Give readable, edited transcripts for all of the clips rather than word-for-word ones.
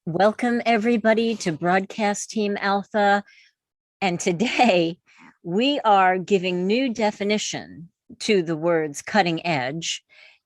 Welcome, everybody, to Broadcast Team Alpha. And today we are giving new definition to the words cutting edge.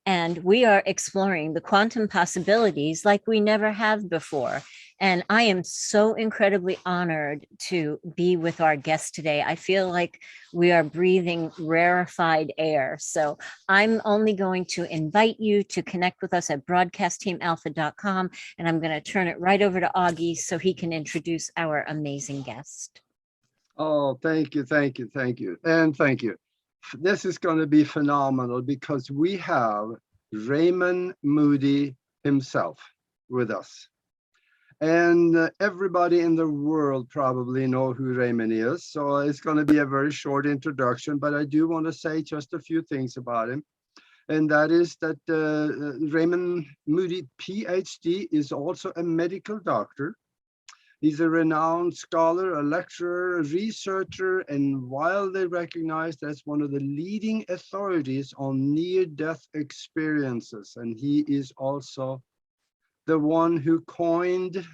And we are exploring the quantum possibilities like we never have before. And I am so incredibly honored to be with our guest today. I feel like we are breathing rarefied air. So I'm only going to invite you to connect with us at broadcastteamalpha.com. And I'm going to turn it right over to Augie so he can introduce our amazing guest. Oh, thank you, thank you, thank you, and thank you. This is going to be phenomenal because we have Raymond Moody himself with us. And everybody in the world probably know who Raymond is. So it's going to be a very short introduction, but I do want to say just a few things about him. And that is that Raymond Moody, PhD, is also a medical doctor. He's a renowned scholar, a lecturer, a researcher, and widely recognized as one of the leading authorities on near-death experiences. And he is also the one who coined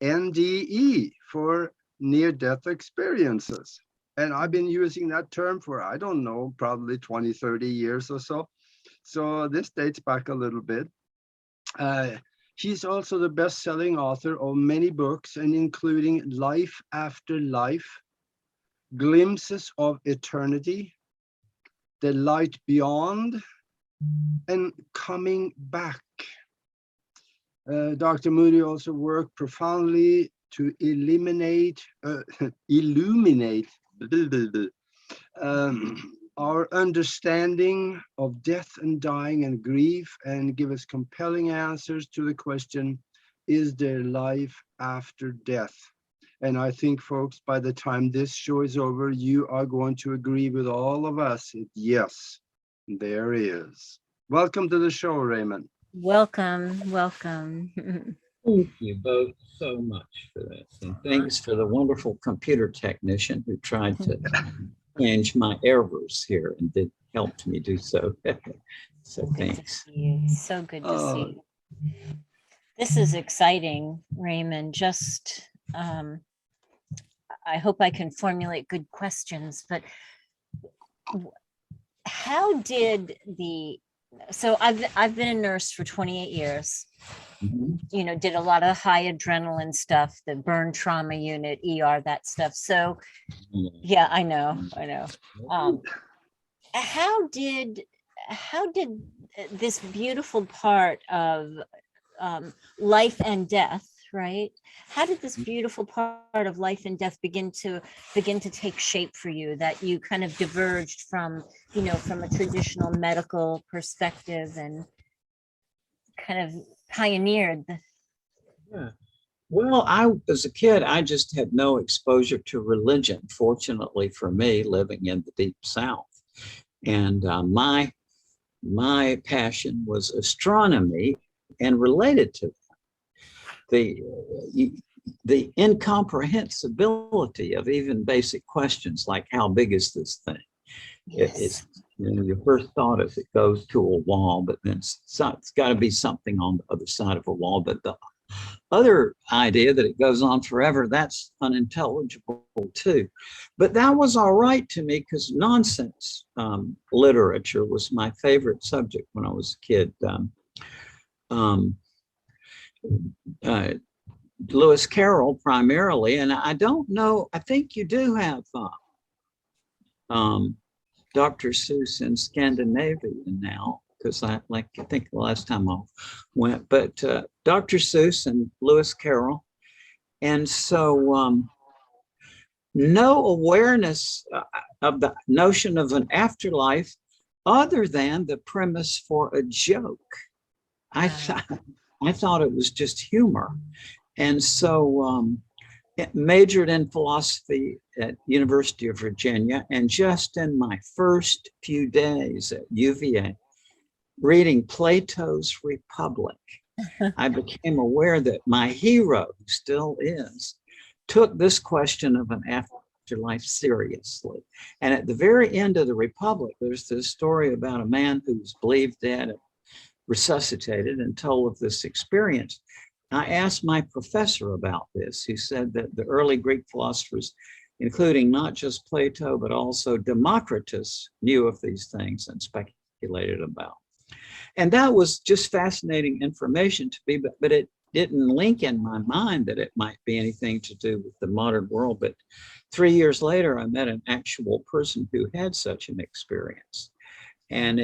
NDE for near-death experiences. And I've been using that term for, I don't know, probably 20, 30 years or so. So this dates back a little bit. He's also the best-selling author of many books, and including Life After Life, Glimpses of Eternity, The Light Beyond, and Coming Back. Dr. Moody also worked profoundly to illuminate our understanding of death and dying and grief, and give us compelling answers to the question, is there life after death? And I think, folks, by the time this show is over, you are going to agree with all of us. Yes, there is. Welcome to the show, Raymond. Welcome, welcome. Thank you both so much for this. And thanks for the wonderful computer technician who tried to change my errors here and helped me do so. So thanks. So good to see you. This is exciting, Raymond. Just, I hope I can formulate good questions, but how did so I've been a nurse for 28 years. Mm-hmm. You know, did a lot of high adrenaline stuff, the burn trauma unit, ER, that stuff. So yeah, I know. How did this beautiful part of life and death, right? How did this beautiful part of life and death begin to take shape for you, that you kind of diverged from, you know, from a traditional medical perspective and kind of pioneered? Yeah. Well, as a kid, I just had no exposure to religion, fortunately for me, living in the deep South. And my passion was astronomy and related to that. The incomprehensibility of even basic questions like, how big is this thing? Yes. You know, your first thought is it goes to a wall, but then it's got to be something on the other side of a wall. But the other idea that it goes on forever, that's unintelligible too. But that was all right to me because nonsense literature was my favorite subject when I was a kid. Lewis Carroll primarily, and I don't know, I think you do have Dr. Seuss in Scandinavia now, because I think the last time I went, but Dr. Seuss and Lewis Carroll. And so no awareness of the notion of an afterlife other than the premise for a joke. I thought it was just humor. And so majored in philosophy at University of Virginia, and just in my first few days at UVA, reading Plato's Republic, I became aware that my hero, who still is, took this question of an afterlife seriously. And at the very end of the Republic, there's this story about a man who was believed dead, resuscitated, and told of this experience. I asked my professor about this. He said that the early Greek philosophers, including not just Plato, but also Democritus, knew of these things and speculated about. And that was just fascinating information to me, but it didn't link in my mind that it might be anything to do with the modern world. But 3 years later, I met an actual person who had such an experience. And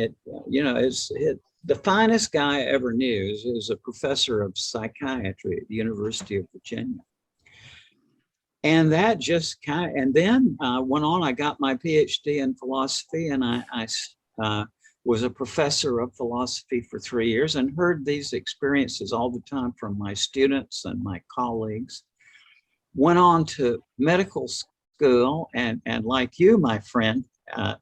the finest guy I ever knew is a professor of psychiatry at the University of Virginia. And that just and then went on. I got my PhD in philosophy, and I was a professor of philosophy for 3 years and heard these experiences all the time from my students and my colleagues. Went on to medical school, and like you, my friend,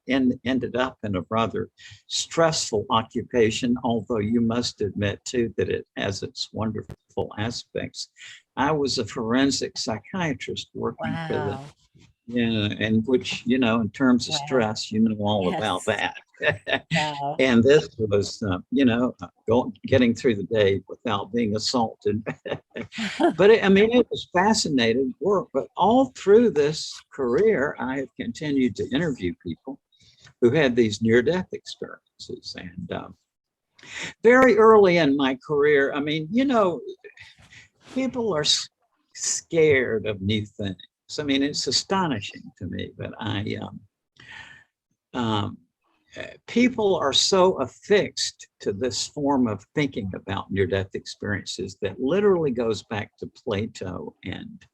ended up in a rather stressful occupation, although you must admit too that it has its wonderful aspects. I was a forensic psychiatrist working for the, and which, in terms of stress, all about that. Wow. And this was, getting through the day without being assaulted. But it was fascinating work. But all through this career, I have continued to interview people who had these near-death experiences. And very early in my career, people are scared of new things. It's astonishing to me, but people are so affixed to this form of thinking about near-death experiences that literally goes back to Plato and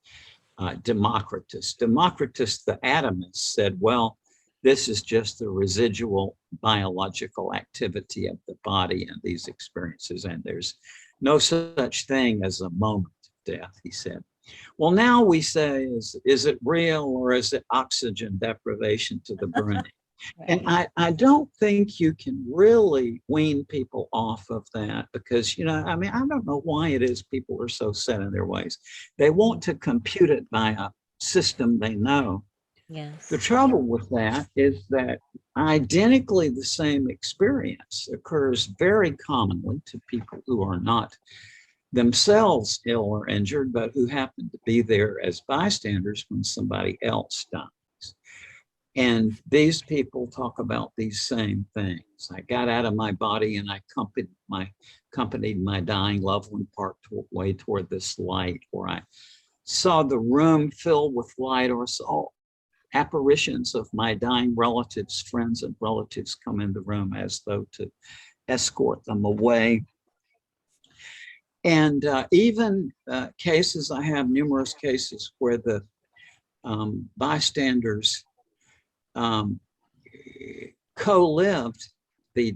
Democritus. Democritus, the atomist, said, well, this is just the residual biological activity of the body and these experiences, and there's no such thing as a moment of death, he said. Well, now we say, is it real, or is it oxygen deprivation to the brain? And I don't think you can really wean people off of that because, I don't know why it is people are so set in their ways. They want to compute it by a system they know. Yes. The trouble with that is that identically the same experience occurs very commonly to people who are not themselves ill or injured, but who happen to be there as bystanders when somebody else dies. And these people talk about these same things. I got out of my body and I accompanied my dying loved one part way toward this light, or I saw the room filled with light, or saw apparitions of my dying relatives, friends and relatives come in the room as though to escort them away. And even cases, I have numerous cases where the bystanders co-lived the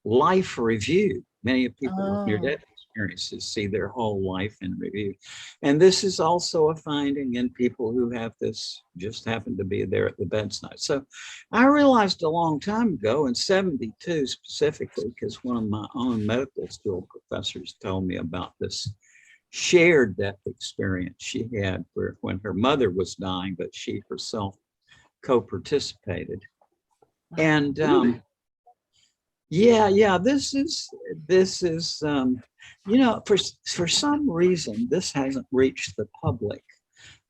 life review. Many people with near-death experiences see their whole life in review. And this is also a finding in people who have this, just happen to be there at the bedside. So I realized a long time ago, in 72 specifically, because one of my own medical school professors told me about this shared death experience she had when her mother was dying, but she herself co-participated. And this is for some reason this hasn't reached the public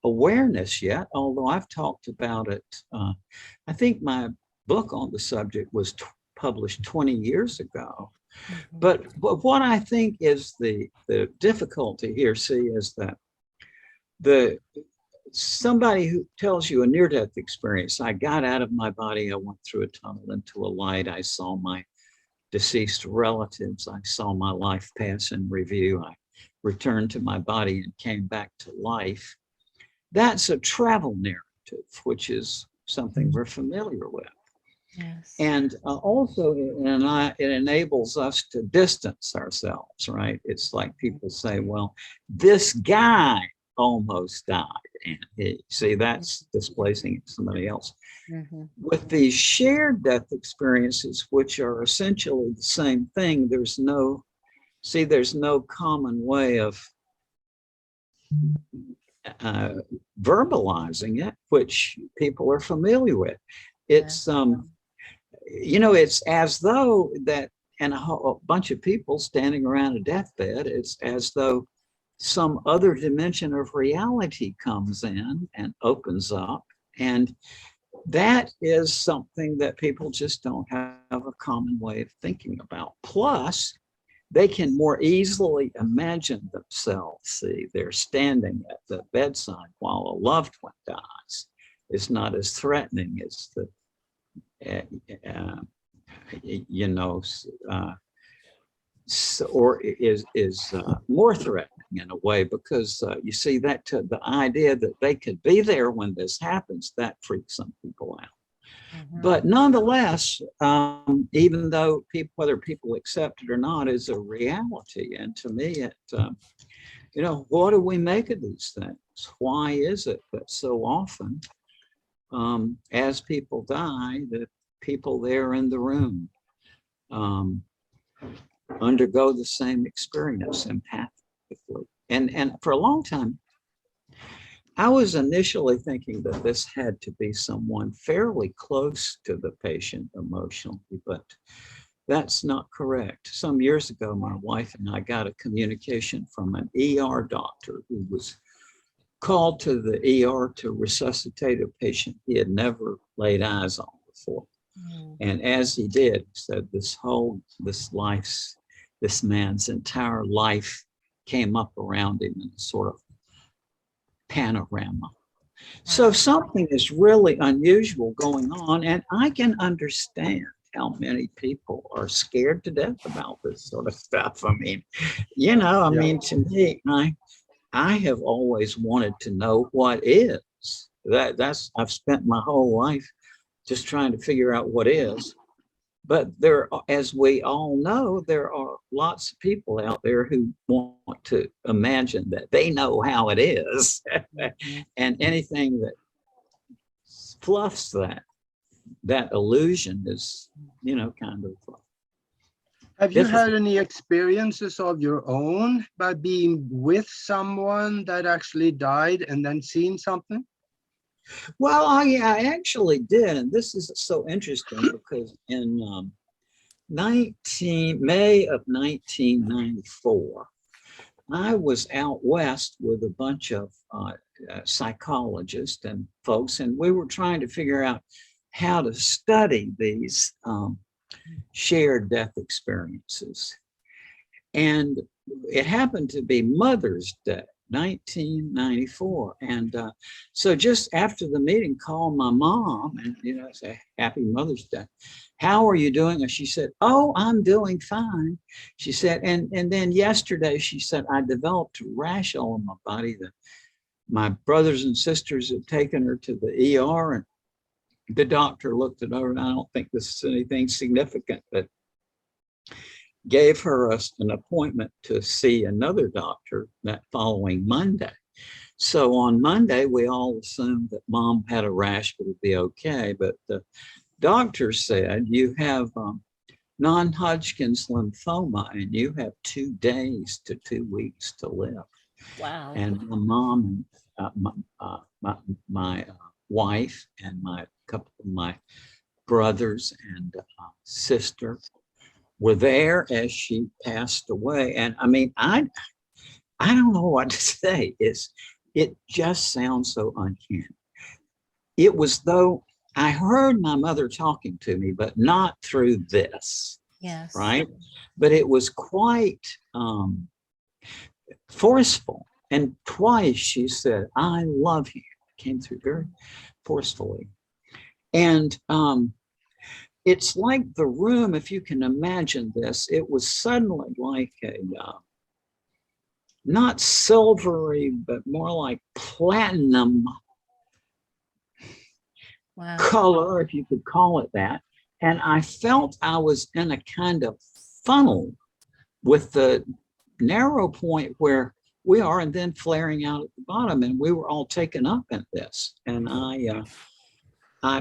awareness yet, although I've talked about it. I think my book on the subject was published 20 years ago. But what I think is the difficulty here, is that somebody who tells you a near-death experience, I got out of my body, I went through a tunnel into a light, I saw my deceased relatives, I saw my life pass in review, I returned to my body and came back to life. That's a travel narrative, which is something we're familiar with. Yes. And also it enables us to distance ourselves, right? It's like people say, well, this guy almost died. And see, that's displacing somebody else. With these shared death experiences, which are essentially the same thing, there's no common way of verbalizing it, which people are familiar with. It's it's as though that and a bunch of people standing around a deathbed. It's as though some other dimension of reality comes in and opens up. And that is something that people just don't have a common way of thinking about. Plus, they can more easily imagine themselves. See, they're standing at the bedside while a loved one dies. It's not as threatening as the, or is more threatening in a way, because you see that the idea that they could be there when this happens, that freaks some people out. But nonetheless, even though whether people accept it or not, is a reality. And to me, it, what do we make of these things? Why is it that so often, as people die, the people there in the room undergo the same experience empathically? And for a long time, I was initially thinking that this had to be someone fairly close to the patient emotionally, but that's not correct. Some years ago, my wife and I got a communication from an ER doctor who was called to the ER to resuscitate a patient he had never laid eyes on before. And as he did, he said this man's entire life came up around him in a sort of panorama. So something is really unusual going on, and I can understand how many people are scared to death about this sort of stuff. I mean, to me, I have always wanted to know what is. I've spent my whole life just trying to figure out what is. But as we all know, there are lots of people out there who want to imagine that they know how it is. And anything that fluffs that illusion is, kind of. Have you had any experiences of your own by being with someone that actually died and then seen something? Well, I actually did, and this is so interesting because in May of 1994, I was out west with a bunch of psychologists and folks, and we were trying to figure out how to study these shared death experiences. And it happened to be Mother's Day, 1994. And so just after the meeting, called my mom and, say, Happy Mother's Day. How are you doing? And she said, oh, I'm doing fine. She said, and then yesterday, she said, I developed a rash all in my body that my brothers and sisters had taken her to the ER, and the doctor looked it over, and I don't think this is anything significant, but gave her an appointment to see another doctor that following Monday. So on Monday, we all assumed that Mom had a rash, but it'd be okay. But the doctor said, you have non-Hodgkin's lymphoma, and you have 2 days to 2 weeks to live. Wow. And my mom, my wife, and a couple of my brothers and sister were there as she passed away. And I mean, I don't know what to say. It just sounds so uncanny. It was though I heard my mother talking to me, but not through this. Yes. Right. But it was quite forceful. And twice she said, I love you. It came through very forcefully. And it's like the room, if you can imagine this, it was suddenly like a, not silvery, but more like platinum color, if you could call it that. And I felt I was in a kind of funnel with the narrow point where we are, and then flaring out at the bottom, and we were all taken up in this. And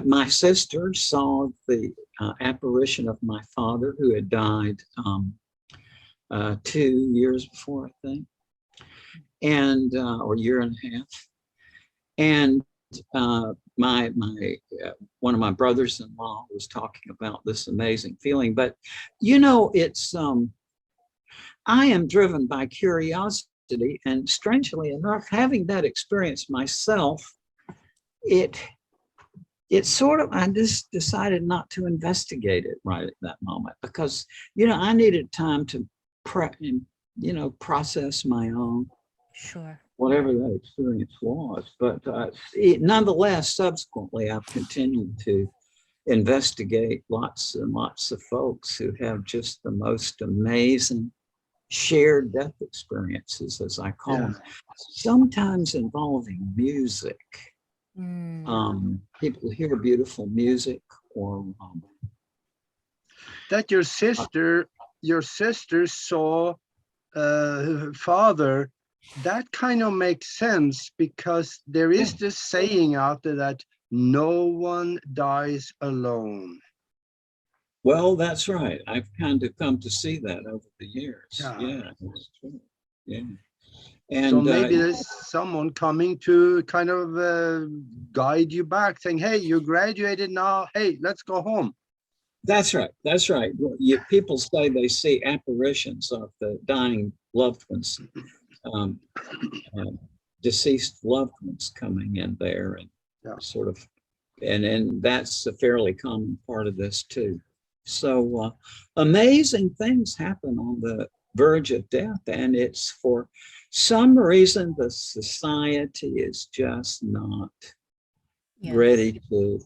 my sister saw the apparition of my father, who had died 2 years before, I think, and or a year and a half. And one of my brothers-in-law was talking about this amazing feeling. But you know, it's I am driven by curiosity, and strangely enough, having that experience myself, it's sort of, I just decided not to investigate it right at that moment, because, you know, I needed time to process my own, Sure. whatever that experience was. But nonetheless, subsequently, I've continued to investigate lots and lots of folks who have just the most amazing shared death experiences, as I call them, sometimes involving music. People hear beautiful music, or that your sister saw her father. That kind of makes sense, because there is this saying out there that no one dies alone. Well, that's right. I've kind of come to see that over the years. Yeah, that's true. Yeah. And so maybe there's someone coming to kind of guide you back, saying, hey, you graduated now, hey, let's go home. That's right. That's right. People say they see apparitions of the dying loved ones, deceased loved ones coming in there, and sort of, and that's a fairly common part of this too. So amazing things happen on the verge of death, and it's for some reason the society is just not ready to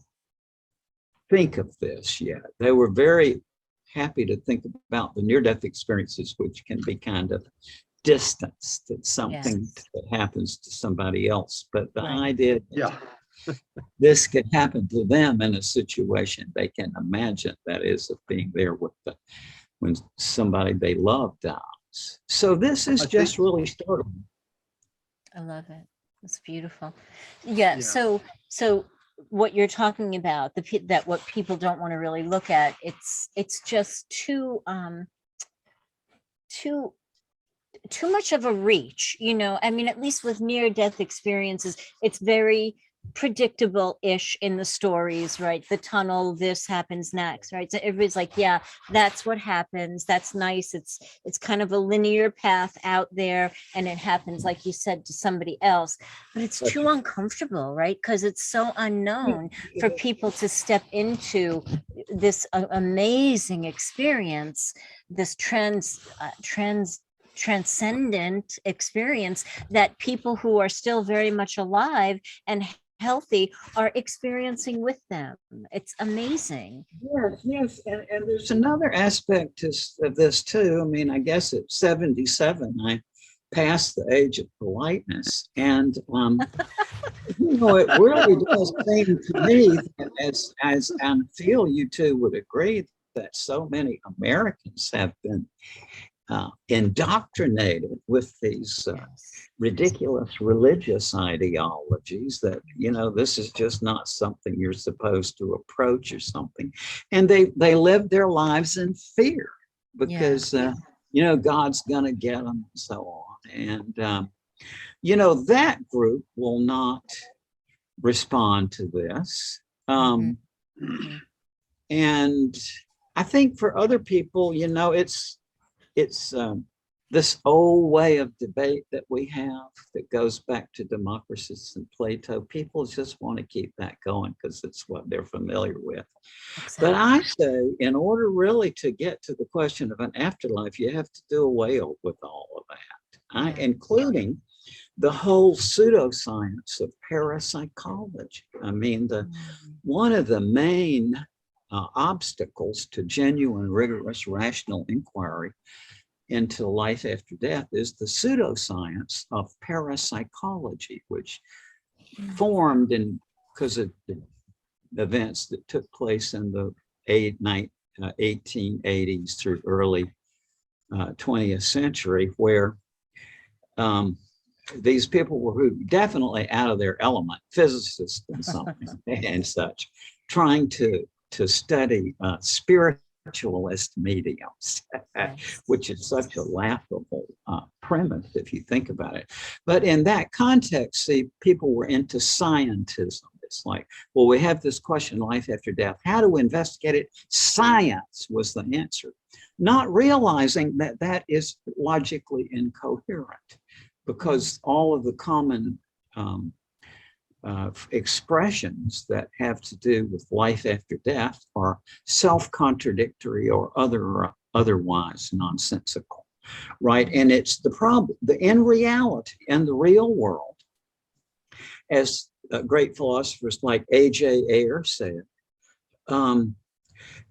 think of this yet. They were very happy to think about the near-death experiences, which can be kind of distanced. It's something that happens to somebody else, but the idea this could happen to them in a situation they can imagine, that is, of being there with when somebody they love dies. So this is just really startling. I love it. It's beautiful. Yeah. So what you're talking about, that what people don't want to really look at, it's just too much of a reach, you know. I mean, at least with near-death experiences, it's very predictable-ish in the stories, right? The tunnel, this happens next, right? So everybody's like, yeah, that's what happens. That's nice. It's kind of a linear path out there, and it happens, like you said, to somebody else. But it's too uncomfortable, right? Because it's so unknown for people to step into this amazing experience, this transcendent experience that people who are still very much alive and healthy are experiencing with them. It's amazing. Yes. And there's another aspect of this too. I mean, I guess at 77, I passed the age of politeness. And, you know, it really does seem to me, as I feel you two would agree, that so many Americans have been indoctrinated with these ridiculous religious ideologies that, you know, this is just not something you're supposed to approach or something. And they live their lives in fear because, you know, God's going to get them and so on. And, you know, that group will not respond to this. And I think for other people, you know, it's this old way of debate that we have that goes back to Democritus and Plato. People just want to keep that going because it's what they're familiar with. Exactly. But I say, in order really to get to the question of an afterlife, you have to do away with all of that, including the whole pseudoscience of parapsychology. I mean, one of the main obstacles to genuine, rigorous, rational inquiry into life after death is the pseudoscience of parapsychology, which formed because of the events that took place in the 1880s through early 20th century, where these people were definitely out of their element, physicists and something and such, trying to study spiritualist mediums, which is such a laughable premise if you think about it. But in that context, see, people were into scientism. It's like, well, we have this question, life after death. How do we investigate it? Science was the answer. Not realizing that that is logically incoherent, because all of the common expressions that have to do with life after death are self-contradictory or otherwise nonsensical, right? And it's the problem, in reality, in the real world, as great philosophers like A.J. Ayer said,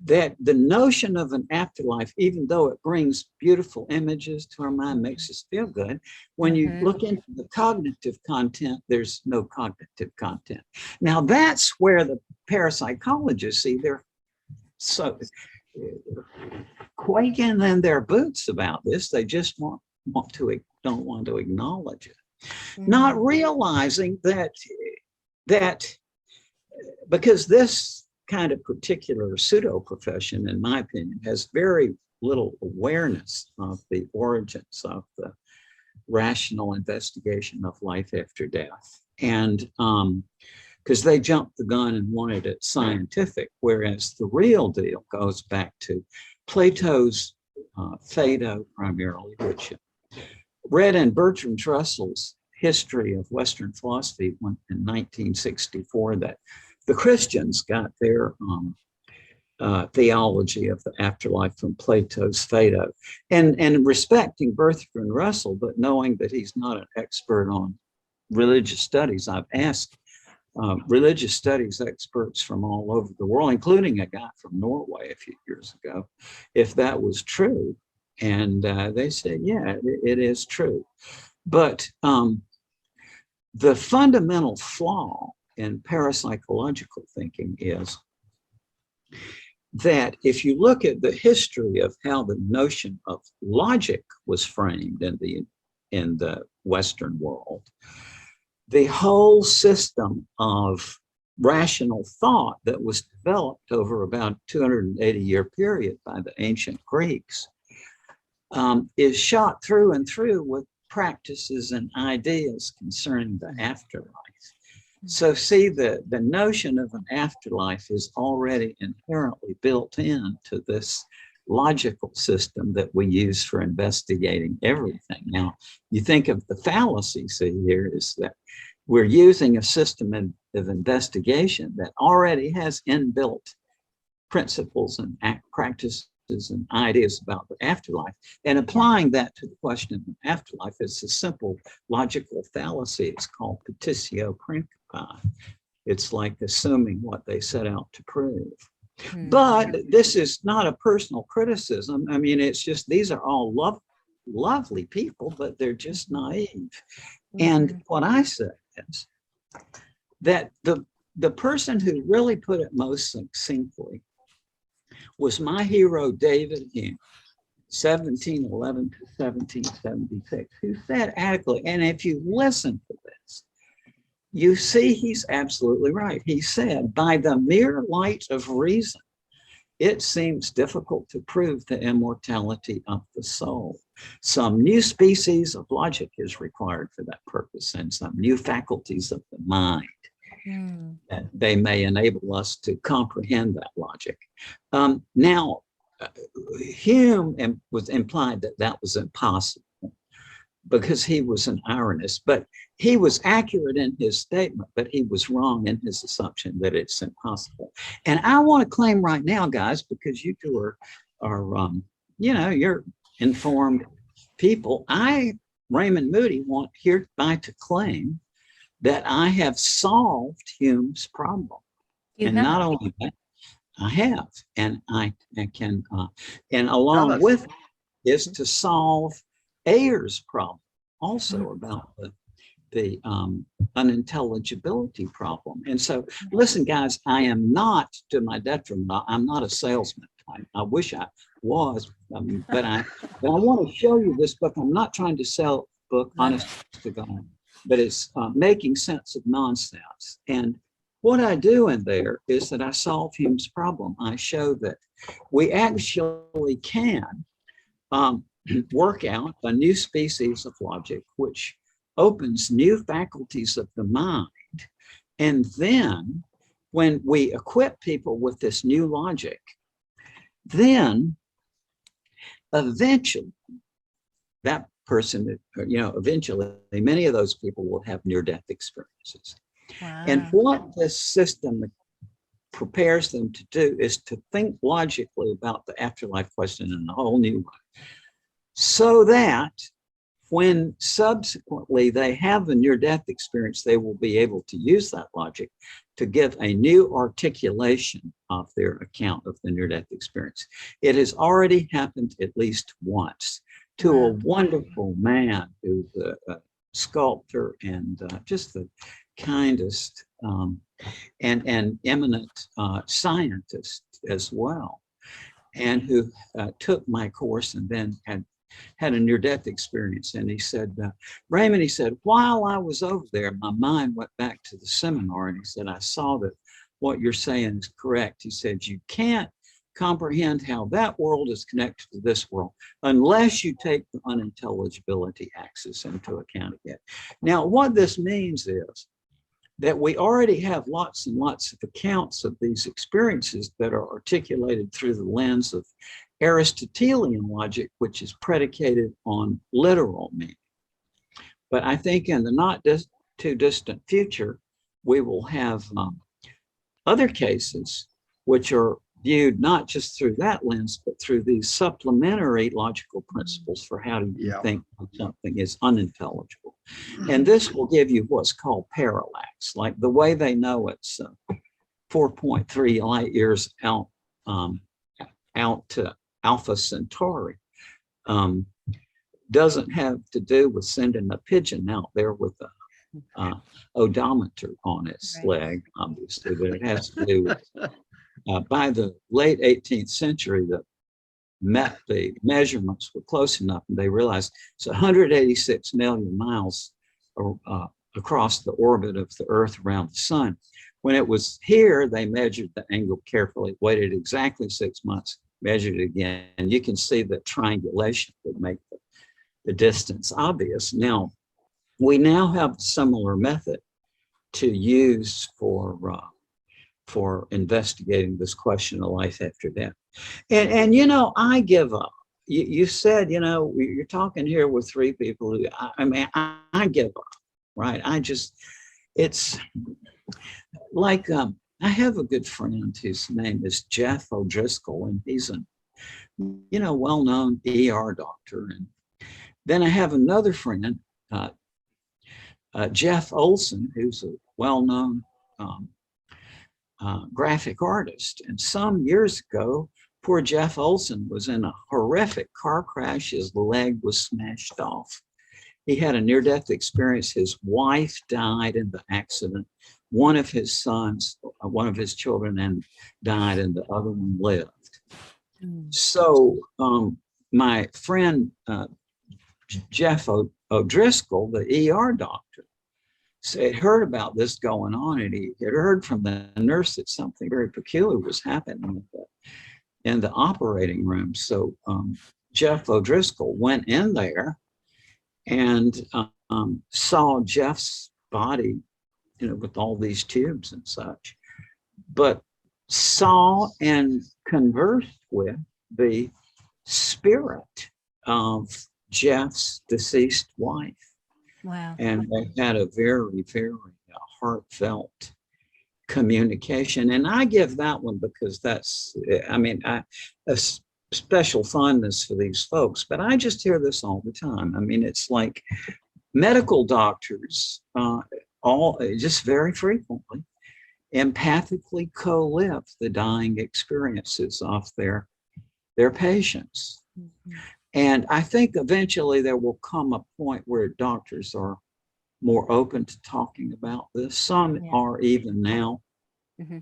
that the notion of an afterlife, even though it brings beautiful images to our mind, makes us feel good, when you look into the cognitive content, there's no cognitive content. Now that's where the parapsychologists see they're so quaking in their boots about this. They just don't want to acknowledge it, not realizing that because this kind of particular pseudo profession, in my opinion, has very little awareness of the origins of the rational investigation of life after death. And because they jumped the gun and wanted it scientific, whereas the real deal goes back to Plato's Phaedo primarily, which read in Bertrand Russell's History of Western Philosophy in 1964, that the Christians got their theology of the afterlife from Plato's Phaedo. And respecting Bertrand Russell, but knowing that he's not an expert on religious studies, I've asked religious studies experts from all over the world, including a guy from Norway a few years ago, if that was true. And they said, yeah, it is true. But the fundamental flaw in parapsychological thinking is that if you look at the history of how the notion of logic was framed in the Western world, the whole system of rational thought that was developed over about 280-year period by the ancient Greeks is shot through and through with practices and ideas concerning the afterlife. So see, the notion of an afterlife is already inherently built into this logical system that we use for investigating everything. Now, you think of the fallacy, see here, is that we're using a system of investigation that already has inbuilt principles and practices and ideas about the afterlife, and applying that to the question of the afterlife is a simple logical fallacy. It's called petitio principii. It's like assuming what they set out to prove. But this is not a personal criticism. I mean, it's just, these are all lovely people, but they're just naive. And what I say is that the person who really put it most succinctly was my hero, David Hume, 1711 to 1776, who said adequately, and if you listen to this, you see he's absolutely right. He said, by the mere light of reason, it seems difficult to prove the immortality of the soul. Some new species of logic is required for that purpose, and some new faculties of the mind. That they may enable us to comprehend that logic. Now, Hume was implied that that was impossible because he was an ironist, but he was accurate in his statement, but he was wrong in his assumption that it's impossible. And I want to claim right now, guys, because you two are you know, you're informed people. Raymond Moody, want hereby to claim that I have solved Hume's problem. Not only that, I have, and I can, and along with it is to solve Ayer's problem, also about the unintelligibility problem. And so, listen, guys, I am not, to my detriment, I'm not a salesman. I wish I was, but I want to show you this book. I'm not trying to sell a book, honest to God, but it's making sense of nonsense. And what I do in there is that I solve Hume's problem. I show that we actually can work out a new species of logic, which opens new faculties of the mind. And then when we equip people with this new logic, then eventually that person, eventually many of those people will have near-death experiences. Wow. And what this system prepares them to do is to think logically about the afterlife question in a whole new way, so that when subsequently they have a near-death experience, they will be able to use that logic to give a new articulation of their account of the near-death experience. It has already happened at least once to a wonderful man who's a sculptor and just the kindest and eminent scientist as well, and who took my course and then had a near-death experience. And he said, Raymond, he said, while I was over there, my mind went back to the seminar, and he said, I saw that what you're saying is correct. He said, you can't comprehend how that world is connected to this world unless you take the unintelligibility axis into account again. Now, what this means is that we already have lots and lots of accounts of these experiences that are articulated through the lens of Aristotelian logic, which is predicated on literal meaning. But I think in the not too distant future, we will have other cases which are viewed not just through that lens, but through these supplementary logical principles for how do you think something is unintelligible. And this will give you what's called parallax, like the way they know it's 4.3 light years out to Alpha Centauri. Doesn't have to do with sending a pigeon out there with a odometer on its leg, obviously, but it has to do with by the late 18th century, the measurements were close enough, and they realized it's 186 million miles across the orbit of the Earth around the sun. When it was here, they measured the angle carefully, waited exactly 6 months, measured it again, and you can see that triangulation would make the distance obvious. Now, we now have a similar method to use for investigating this question of life after death. And I give up. You said, you're talking here with three people who, I give up, right? It's like, I have a good friend whose name is Jeff O'Driscoll, and he's a, well-known ER doctor. And then I have another friend, Jeff Olson, who's a well-known graphic artist. And some years ago, poor Jeff Olson was in a horrific car crash. His leg was smashed off. He had a near-death experience. His wife died in the accident. One of his sons, one of his children, died, and the other one lived. So my friend Jeff O'Driscoll, the ER doctor, had heard about this going on, and he had heard from the nurse that something very peculiar was happening in the operating room. So Jeff O'Driscoll went in there and saw Jeff's body, with all these tubes and such, but saw and conversed with the spirit of Jeff's deceased wife. Wow. And they had a very, very heartfelt communication. And I give that one because that's, a special fondness for these folks, but I just hear this all the time. It's like medical doctors just very frequently empathically co-live the dying experiences of their patients. Mm-hmm. And I think eventually there will come a point where doctors are more open to talking about this. Some are even now. Mm-hmm.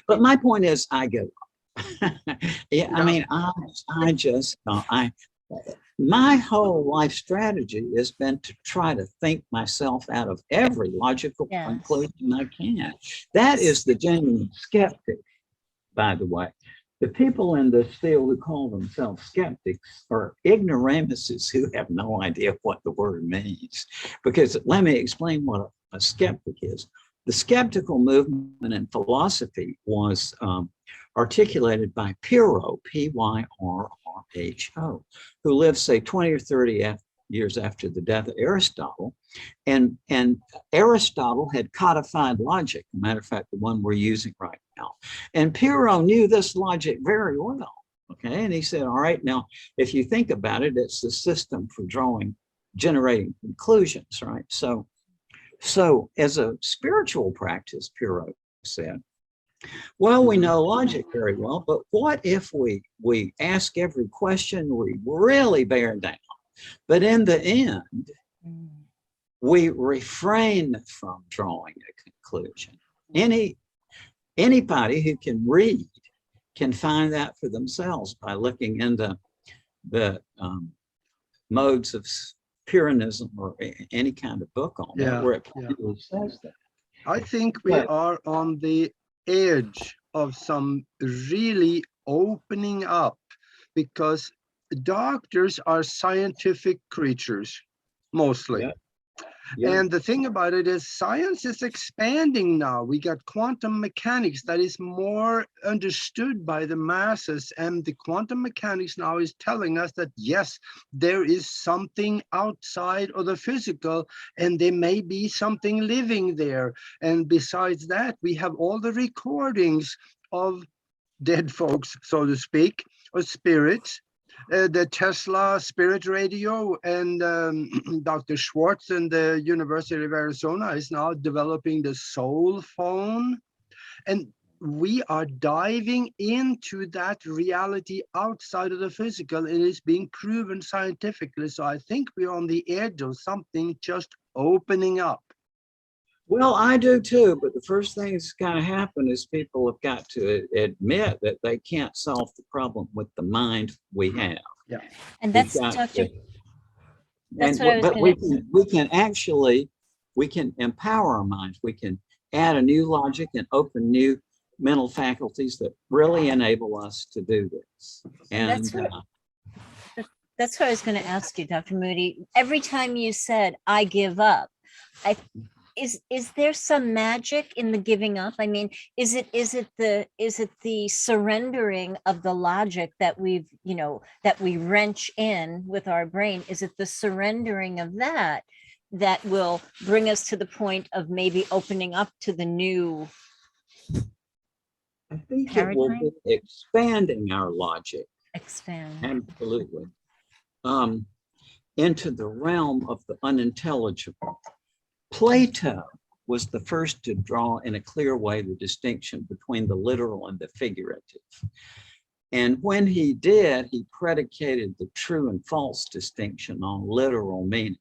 But my point is, I give up. My whole life strategy has been to try to think myself out of every logical conclusion I can. That is the genuine skeptic, by the way. the people in this field who call themselves skeptics are ignoramuses who have no idea what the word means. Because let me explain what a skeptic is. The skeptical movement in philosophy was articulated by Pyrrho, Pyrrho, who lived, say, 20 or 30 years after the death of Aristotle. And Aristotle had codified logic, as a matter of fact, the one we're using right now. And Pyrrho knew this logic very well, okay? And he said, all right, now, if you think about it, it's the system for generating conclusions, right? So as a spiritual practice, Pyrrho said, well, we know logic very well, but what if we ask every question, we really bear down, but in the end, we refrain from drawing a conclusion. Anybody who can read can find that for themselves by looking into the modes of Pyrrhonism or any kind of book on that, where it clearly says that. I think we are on the edge of some really opening up, because doctors are scientific creatures, mostly. Yeah. Yeah. And the thing about it is science is expanding now. We got quantum mechanics that is more understood by the masses. And the quantum mechanics now is telling us that, yes, there is something outside of the physical, and there may be something living there. And besides that, we have all the recordings of dead folks, so to speak, or spirits. The Tesla spirit radio, and Dr. Schwartz in the University of Arizona is now developing the soul phone. And we are diving into that reality outside of the physical. It is being proven scientifically. So I think we're on the edge of something just opening up. Well, I do too, but the first thing that's got to happen is people have got to admit that they can't solve the problem with the mind we have. Yeah. And that's Dr. That's what I was but gonna... we can empower our minds. We can add a new logic and open new mental faculties that really enable us to do this. And that's what I was going to ask you, Dr. Moody. Every time you said, I give up, is there some magic in the giving up? I mean, is it the surrendering of the logic that we wrench in with our brain? Is it the surrendering of that will bring us to the point of maybe opening up to the new I think paradigm? It will be expanding our logic. Absolutely. Into the realm of the unintelligible. Plato was the first to draw in a clear way the distinction between the literal and the figurative. And when he did, he predicated the true and false distinction on literal meaning.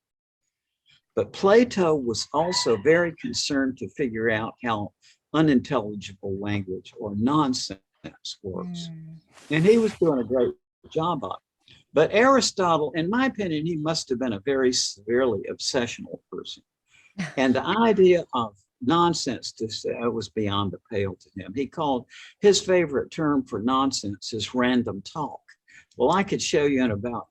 But Plato was also very concerned to figure out how unintelligible language or nonsense works. And he was doing a great job of it. But Aristotle, in my opinion, he must have been a very severely obsessional person. And the idea of nonsense was beyond the pale to him. He called his favorite term for nonsense is random talk. Well, I could show you in about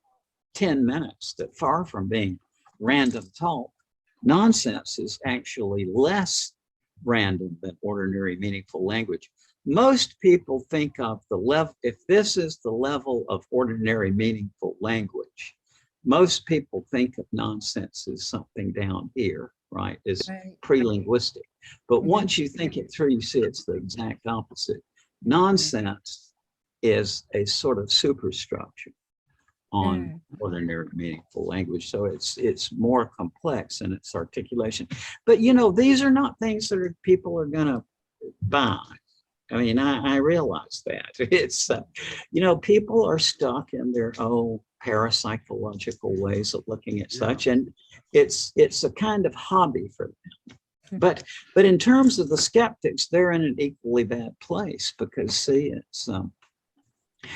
10 minutes that far from being random talk, nonsense is actually less random than ordinary meaningful language. Most people think of the level, if this is the level of ordinary meaningful language, most people think of nonsense as something down here, right? It's pre-linguistic. But once you think it through, you see it's the exact opposite. Nonsense is a sort of superstructure on ordinary meaningful language. So it's more complex in its articulation. But these are not things that people are gonna buy. I mean, I realize that. It's, people are stuck in their own parapsychological ways of looking at such, and it's a kind of hobby for them. But in terms of the skeptics, they're in an equally bad place because, see, it's...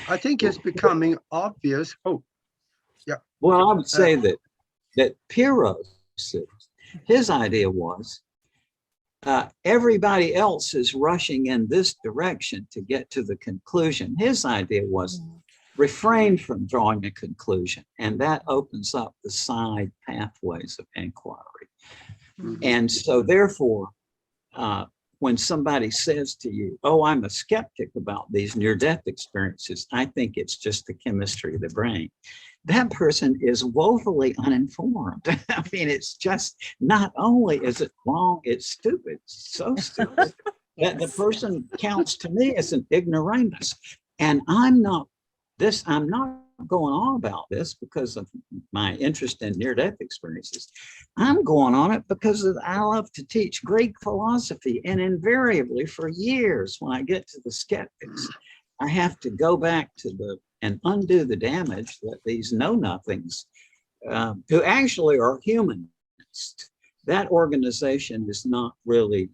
I think it's becoming obvious. Oh, yeah. Well, I would say that Pyrrho, his idea was, everybody else is rushing in this direction to get to the conclusion. His idea was refrain from drawing a conclusion, and that opens up the side pathways of inquiry. And so therefore, when somebody says to you, oh, I'm a skeptic about these near-death experiences, I think it's just the chemistry of the brain, that person is woefully uninformed. I mean, it's just, not only is it wrong, it's stupid, so stupid. That the person counts to me as an ignoramus. And I'm not going on about this because of my interest in near-death experiences. I'm going on it because I love to teach Greek philosophy, and invariably for years when I get to the skeptics, I have to go back to and undo the damage that these know-nothings, who actually are humanists. That organization is not really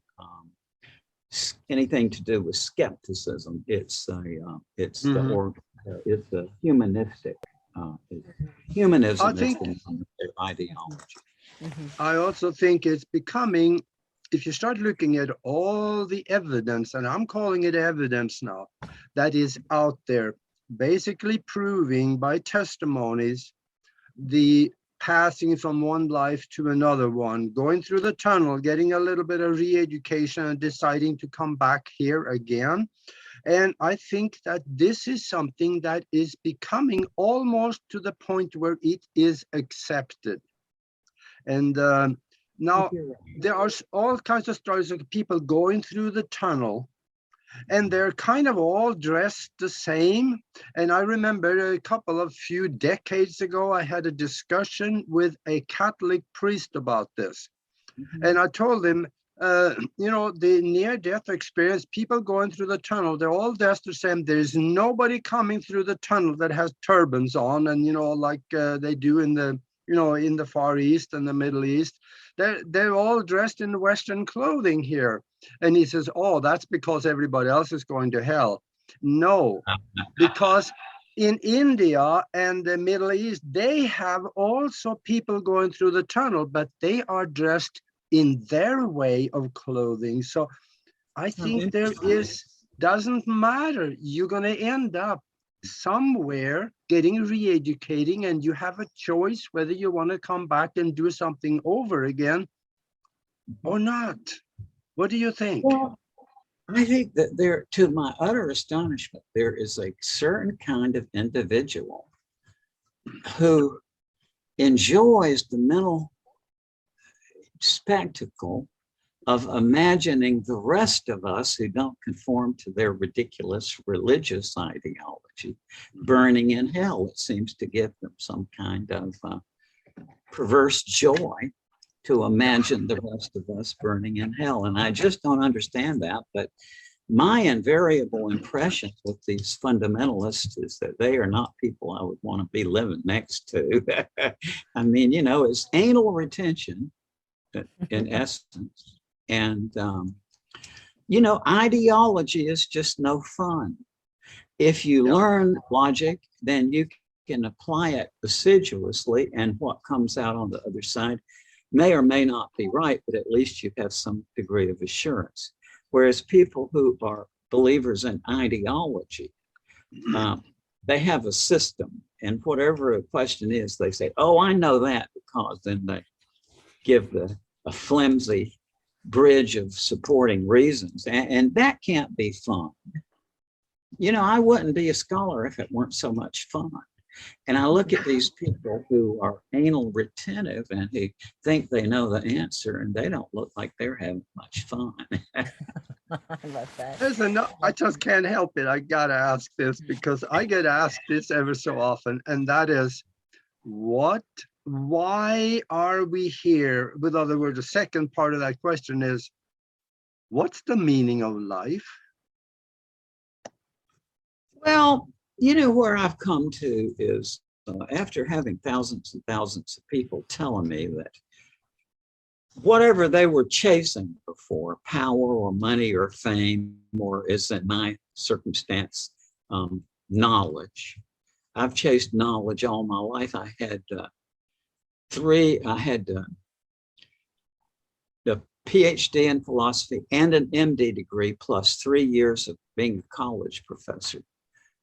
anything to do with skepticism. It's the humanistic. Humanism is their ideology. I also think it's becoming, if you start looking at all the evidence, and I'm calling it evidence now, that is out there, basically proving by testimonies the passing from one life to another one, going through the tunnel, getting a little bit of re-education and deciding to come back here again. And I think that this is something that is becoming almost to the point where it is accepted. And now there are all kinds of stories of people going through the tunnel, and they're kind of all dressed the same. And I remember a few decades ago, I had a discussion with a Catholic priest about this. And I told him, you know, the near-death experience, people going through the tunnel, they're all dressed the same. There's nobody coming through the tunnel that has turbans on, and, you know, like they do in the, you know, in the Far East and the Middle East. They're all dressed in Western clothing here. And he says, oh, that's because everybody else is going to hell. No, because in India and the Middle East, they have also people going through the tunnel, but they are dressed in their way of clothing. So I think doesn't matter. You're going to end up somewhere getting re-educating, and you have a choice whether you want to come back and do something over again or not. What do you think? Well, I think that to my utter astonishment, there is a certain kind of individual who enjoys the mental spectacle of imagining the rest of us who don't conform to their ridiculous religious ideology burning in hell. It seems to give them some kind of perverse joy to imagine the rest of us burning in hell. And I just don't understand that. But my invariable impression with these fundamentalists is that they are not people I would want to be living next to. I mean, you know, it's anal retention in essence. And, you know, ideology is just no fun. If you learn logic, then you can apply it assiduously, and what comes out on the other side may or may not be right, but at least you have some degree of assurance. Whereas people who are believers in ideology, they have a system, and whatever a question is, they say, oh, I know that, because then they give a flimsy bridge of supporting reasons, and that can't be fun. You know, I wouldn't be a scholar if it weren't so much fun. And I look at these people who are anal retentive and who think they know the answer, and they don't look like they're having much fun. I love that. I just can't help it. I gotta ask this because I get asked this ever so often, and that is, why are we here? With other words, the second part of that question is, what's the meaning of life? Well, you know, where I've come to is after having thousands and thousands of people telling me that whatever they were chasing before, power or money or fame, or as in my circumstance, knowledge. I've chased knowledge all my life. I had the PhD in philosophy and an MD degree plus 3 years of being a college professor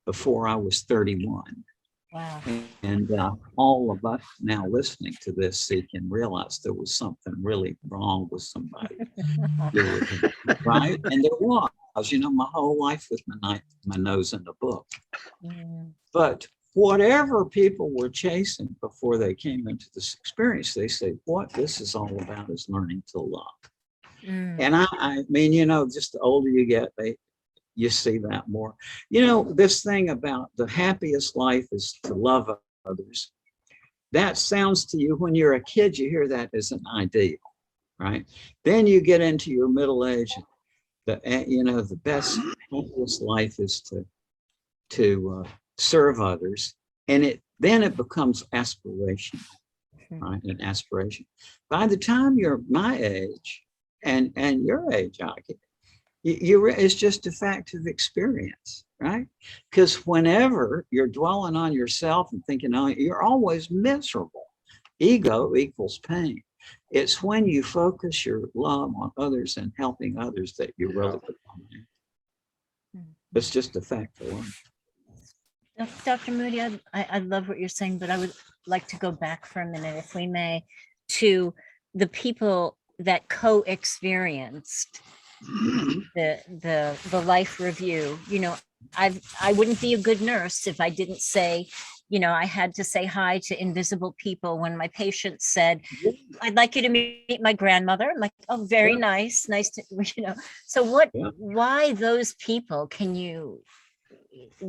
before I was 31. Wow. And all of us now listening to this, so you can realize there was something really wrong with somebody. Right? And there was, you know, my whole life with my nose in the book. Mm. But whatever people were chasing before they came into this experience, they say, what this is all about is learning to love. Mm. And I mean, you know, just the older you get, you see that more. You know, this thing about the happiest life is to love others. That sounds to you, when you're a kid, you hear that as an ideal, right? Then you get into your middle age, you know, the best, happiest life is to serve others. And then it becomes aspiration, right? An aspiration. By the time you're my age and your age, it's just a fact of experience, right? Because whenever you're dwelling on yourself and thinking, oh, you're always miserable. Ego equals pain. It's when you focus your love on others and helping others that you really become. It's just a fact of life. Dr. Moody, I love what you're saying, but I would like to go back for a minute, if we may, to the people that co-experienced the life review. You know, I wouldn't be a good nurse if I didn't say, you know, I had to say hi to invisible people when my patient said, I'd like you to meet my grandmother. I'm like, oh, very nice to, you know. So why those people? Can you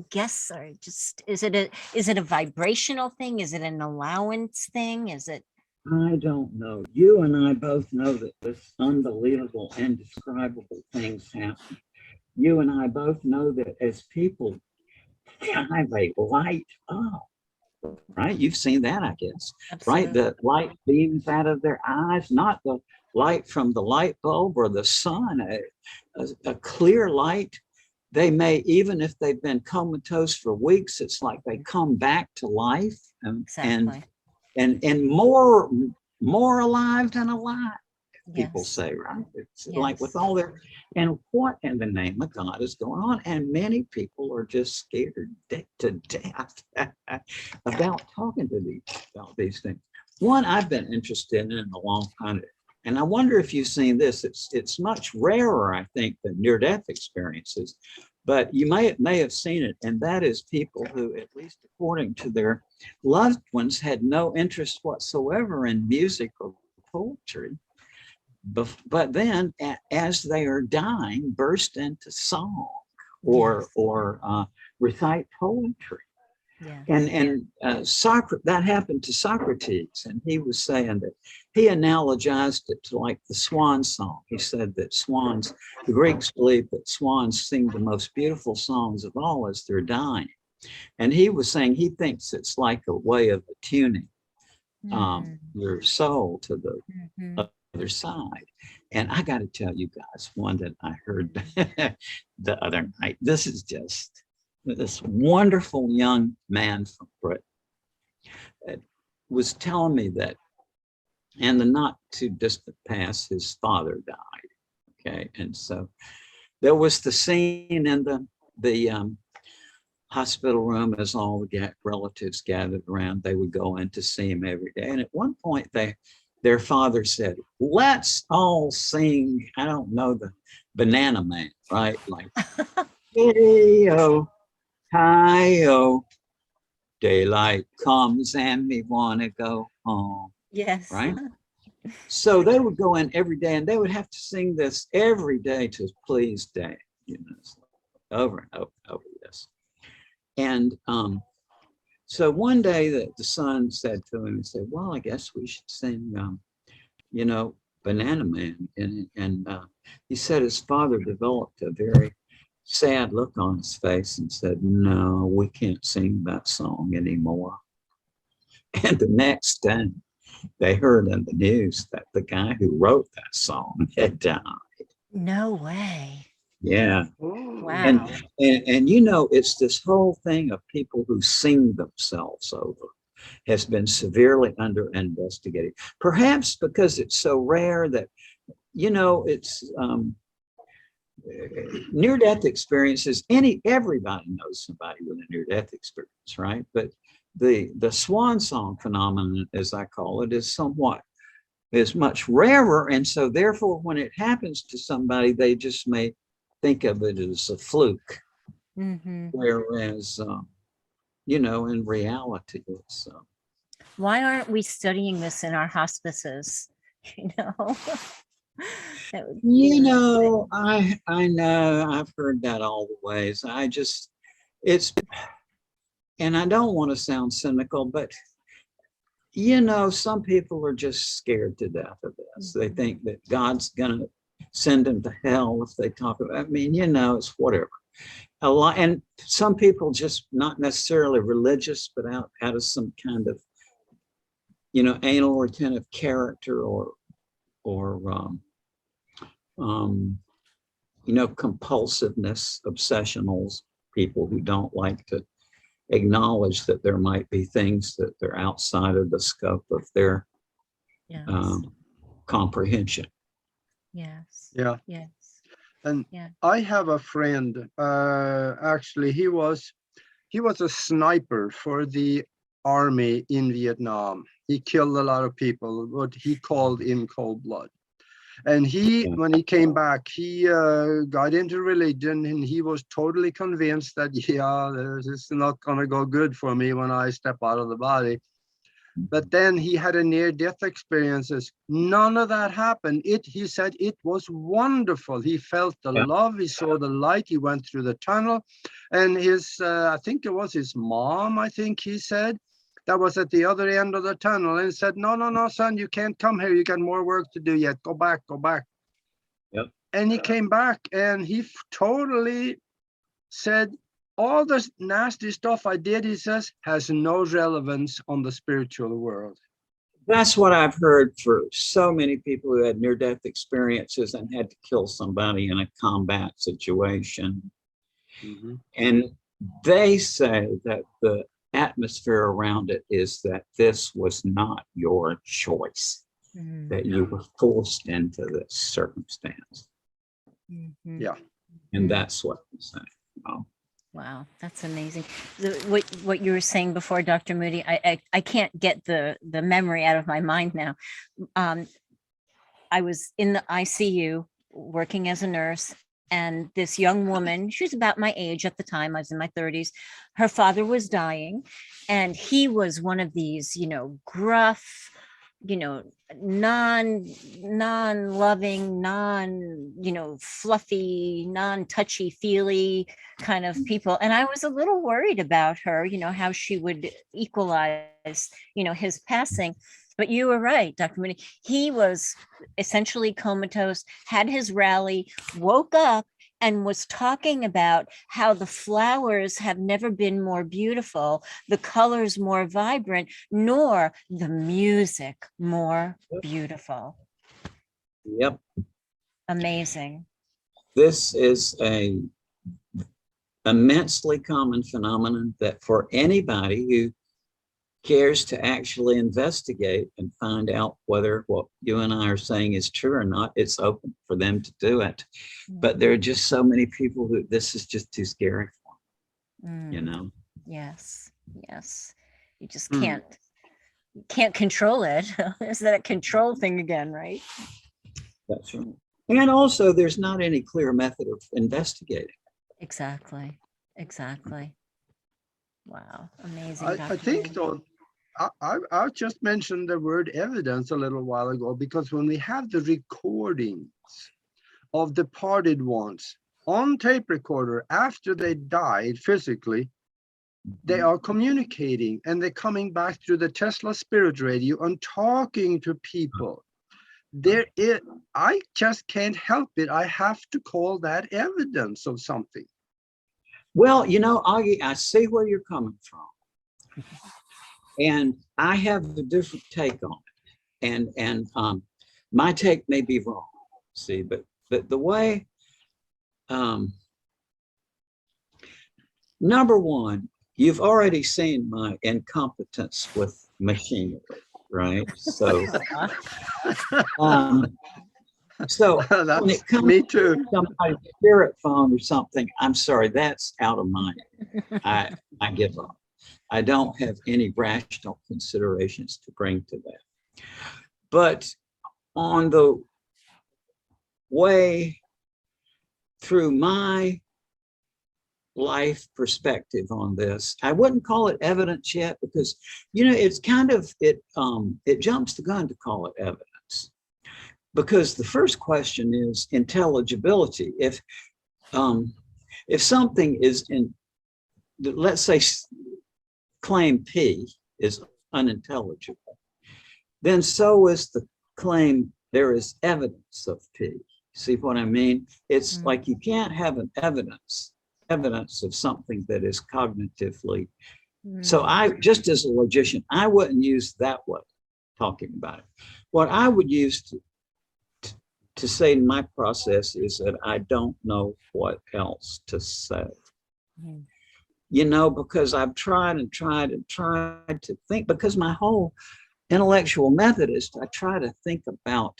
guess, or just, is it a vibrational thing? Is it an allowance thing? Is it? I don't know. You and I both know that this unbelievable, indescribable things happen. You and I both know that as people have a light up, right? You've seen that, I guess. Absolutely. Right? The light beams out of their eyes, not the light from the light bulb or the sun, a clear light. They may, even if they've been comatose for weeks, it's like they come back to life Exactly. and more alive than alive, people Yes. say, right? It's Yes. like with all their, and what in the name of God is going on? And many people are just scared to death about talking to about these things. One I've been interested in a long time, and I wonder if you've seen this. It's much rarer, I think, than near-death experiences, but you may have seen it, and that is people who, at least according to their loved ones, had no interest whatsoever in music or poetry, but then as they are dying, burst into song or recite poetry. Yes. And Socrates, that happened to Socrates, and he was saying that he analogized it to like the swan song. He said that the Greeks believed that swans sing the most beautiful songs of all as they're dying. And he was saying he thinks it's like a way of attuning your soul to the other side. And I got to tell you guys, one that I heard the other night. This is just this wonderful young man from Britain was telling me that in the not too distant past, his father died. Okay, and so there was the scene in the hospital room as all the relatives gathered around. They would go in to see him every day, and at one point their father said, let's all sing, I don't know, the Banana Man, right? Like, hey-o, hi-o, daylight comes and we want to go home. Yes. Right? So they would go in every day, and they would have to sing this every day to please Dad, you know, over and over and over this. And so one day the son said to him, he said, well, I guess we should sing, you know, Banana Man. And he said his father developed a very sad look on his face and said, no, we can't sing that song anymore. And the next day they heard in the news that the guy who wrote that song had died. No way. Yeah. Wow. And you know, it's this whole thing of people who sing themselves over has been severely under investigated, perhaps because it's so rare that you know, it's near-death experiences. Everybody knows somebody with a near-death experience, right? But the swan song phenomenon, as I call it, is much rarer, and so therefore, when it happens to somebody, they just may think of it as a fluke. Mm-hmm. Whereas, you know, in reality, it's Why aren't we studying this in our hospices? You know, that would be you really know, I know I've heard that all the ways. It's, and I don't want to sound cynical, but you know, some people are just scared to death of this. They think that God's gonna send them to hell if they talk about. I mean, you know, it's whatever. A lot, and some people just not necessarily religious, but out of some kind of, you know, anal retentive character or you know, compulsiveness, obsessionals, people who don't like to acknowledge that there might be things that they're outside of the scope of their yes. Comprehension. Yes. Yeah. Yes. And Yeah. I have a friend, actually, he was a sniper for the army in Vietnam. He killed a lot of people, what he called in cold blood. And when he came back, he got into religion, and he was totally convinced that, yeah, this is not going to go good for me when I step out of the body. But then he had a near-death experiences. None of that happened. He said it was wonderful. He felt the love. He saw the light. He went through the tunnel, and I think it was his mom, I think he said, that was at the other end of the tunnel, and said, no, son, you can't come here. You got more work to do yet. Go back. Yep. And he came back, and he totally said, all this nasty stuff I did, he says, has no relevance on the spiritual world. That's what I've heard for so many people who had near-death experiences and had to kill somebody in a combat situation. Mm-hmm. And they say that the atmosphere around it is that this was not your choice, that you were forced into this circumstance. Mm-hmm. Yeah. And that's what I'm saying. Oh. Wow, that's amazing. What you were saying before, Dr. Moody, I can't get the memory out of my mind now. I was in the ICU working as a nurse, and this young woman, she was about my age at the time, I was in my 30s, her father was dying, and he was one of these, you know, gruff, you know, non-loving, you know, fluffy, non-touchy-feely kind of people. And I was a little worried about her, you know, how she would equalize, you know, his passing. But you were right, Dr. Moody. He was essentially comatose, had his rally, woke up, and was talking about how the flowers have never been more beautiful, the colors more vibrant, nor the music more beautiful. Yep. Amazing. This is a immensely common phenomenon that for anybody who cares to actually investigate and find out whether what you and I are saying is true or not, it's open for them to do it. But there are just so many people who this is just too scary for, you know? Yes. You just can't control it. Is that a control thing again, right? That's right. And also there's not any clear method of investigating. Exactly. Wow, amazing. I think though, I just mentioned the word evidence a little while ago, because when we have the recordings of departed ones on tape recorder after they died physically, they are communicating, and they're coming back through the Tesla spirit radio and talking to people. I just can't help it. I have to call that evidence of something. Well, you know, Augie, I see where you're coming from. And I have a different take on it. And my take may be wrong, see, but the way, number one, you've already seen my incompetence with machinery, right? So So when That's it comes me to too. somebody's spirit phone or something, I'm sorry, that's out of my, I give up. I don't have any rational considerations to bring to that. But on the way through my life perspective on this, I wouldn't call it evidence yet, because, you know, it's kind of, it jumps the gun to call it evidence, because the first question is intelligibility. If something is in, let's say claim P is unintelligible, then so is the claim there is evidence of P. See what I mean? It's like you can't have an evidence of something that is cognitively. So I, just as a logician, I wouldn't use that way talking about it. What I would use to say in my process is that I don't know what else to say. You know, because I've tried and tried and tried to think, because my whole intellectual method is I try to think about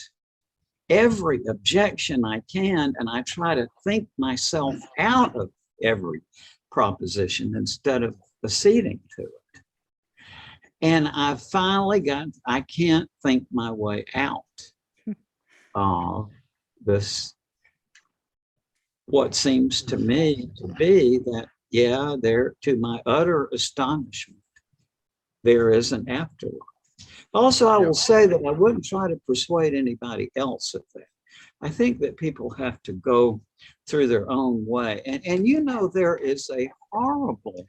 every objection I can, and I try to think myself out of every proposition instead of acceding to it. And I finally got, I can't think my way out of this, what seems to me to be that, yeah, there, to my utter astonishment, there is an afterlife. Also, I will say that I wouldn't try to persuade anybody else of that. I think that people have to go through their own way. And you know, there is a horrible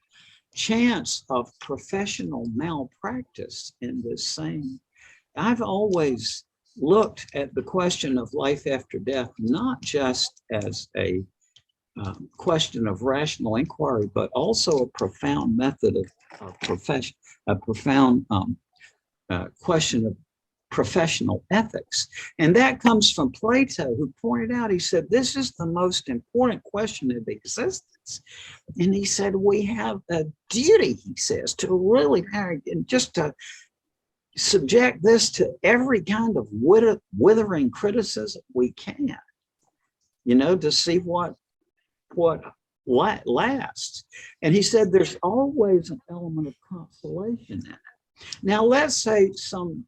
chance of professional malpractice in this same. I've always looked at the question of life after death, not just as a question of rational inquiry, but also a profound method of profession, a profound question of professional ethics. And that comes from Plato, who pointed out, he said, this is the most important question of existence. And he said, we have a duty, he says, to really, just to subject this to every kind of withering criticism we can, you know, to see what lasts. And he said, there's always an element of consolation in it. Now, let's say some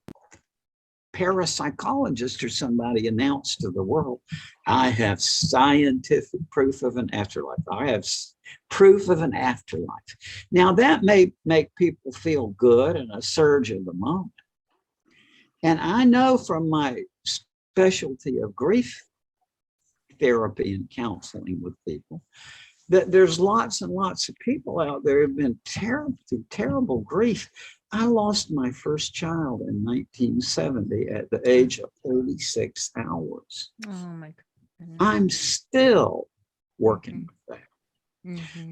parapsychologist or somebody announced to the world, I have scientific proof of an afterlife. I have proof of an afterlife. Now, that may make people feel good and a surge of the moment. And I know from my specialty of grief therapy and counseling with people that there's lots and lots of people out there who've been through terrible grief. I lost my first child in 1970 at the age of 36 hours. Oh my goodness. I'm still working with that.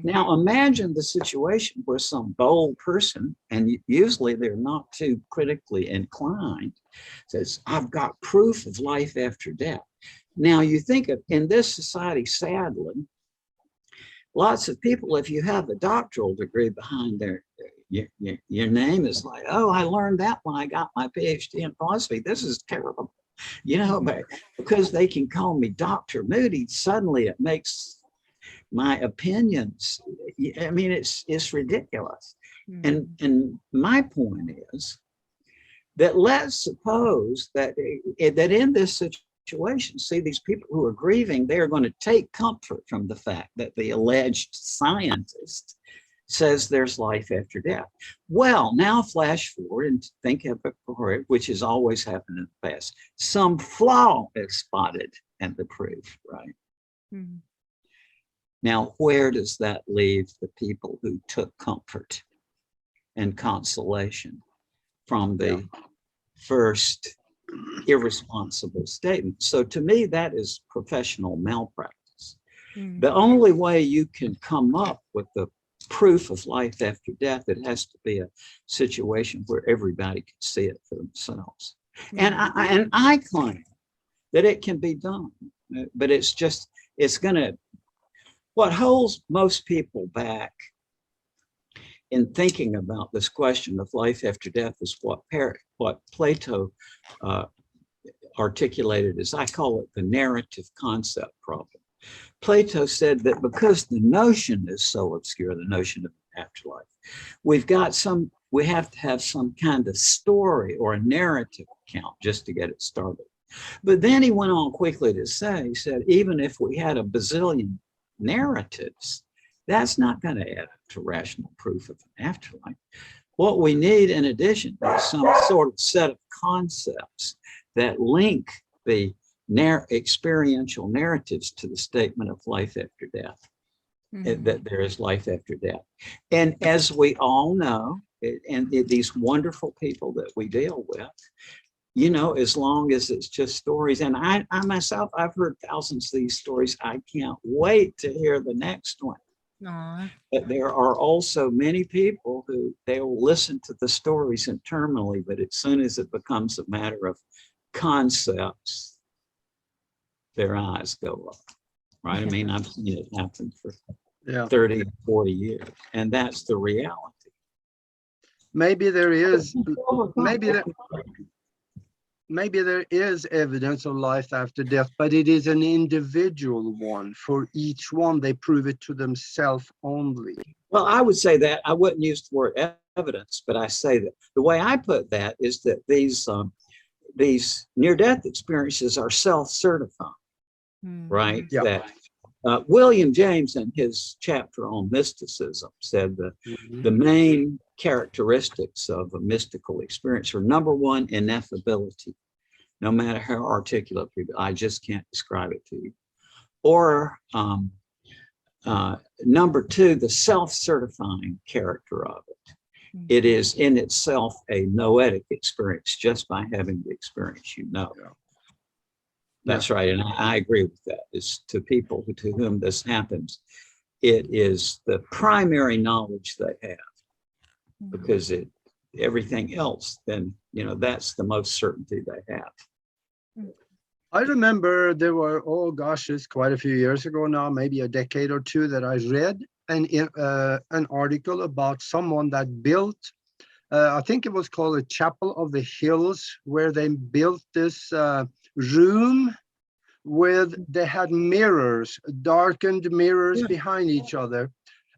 Now imagine the situation where some bold person, and usually they're not too critically inclined, says, I've got proof of life after death. Now you think of, in this society, sadly, lots of people, if you have a doctoral degree behind your name is like, oh, I learned that when I got my PhD in philosophy. This is terrible. You know, but because they can call me Dr. Moody, suddenly it makes my opinions, I mean, it's ridiculous. And my point is that let's suppose that in this situation, see, these people who are grieving, they are going to take comfort from the fact that the alleged scientist says there's life after death. Well, now flash forward and think of it, which has always happened in the past. Some flaw is spotted in the proof, right? Now, where does that leave the people who took comfort and consolation from the first irresponsible statement? So to me, that is professional malpractice. The only way you can come up with the proof of life after death, it has to be a situation where everybody can see it for themselves. And I claim that it can be done, but it's gonna, what holds most people back in thinking about this question of life after death is what Plato articulated as, I call it, the narrative concept problem. Plato said that because the notion is so obscure, the notion of afterlife, we have to have some kind of story or a narrative account just to get it started. But then he went on quickly to say, he said, even if we had a bazillion narratives, that's not going to add up to rational proof of an afterlife. What we need in addition is some sort of set of concepts that link the experiential narratives to the statement of life after death, that there is life after death. And as we all know, these wonderful people that we deal with, you know, as long as it's just stories, and I myself, I've heard thousands of these stories. I can't wait to hear the next one. Aww. But there are also many people who they will listen to the stories internally, but as soon as it becomes a matter of concepts, their eyes go up, right? I mean, I've seen it happen for 30, 40 years, and that's the reality. Maybe there is, maybe there is evidence of life after death, but it is an individual one. For each one, they prove it to themselves only. Well, I would say that I wouldn't use the word evidence, but I say that the way I put that is that these near-death experiences are self-certifying, right? Yeah. That William James, in his chapter on mysticism, said that the main characteristics of a mystical experience are, number one, ineffability. No matter how articulate people, I just can't describe it to you. Or number two, the self-certifying character of it. It is in itself a noetic experience just by having the experience, you know. Yeah. That's right, and I agree with that. It's to people to whom this happens, it is the primary knowledge they have, because everything else, then, you know, that's the most certainty they have. I remember there were, oh gosh, it's quite a few years ago now, maybe a decade or two, that I read an article about someone that built, I think it was called a Chapel of the Hills, where they built this room with, they had mirrors, darkened mirrors behind each other.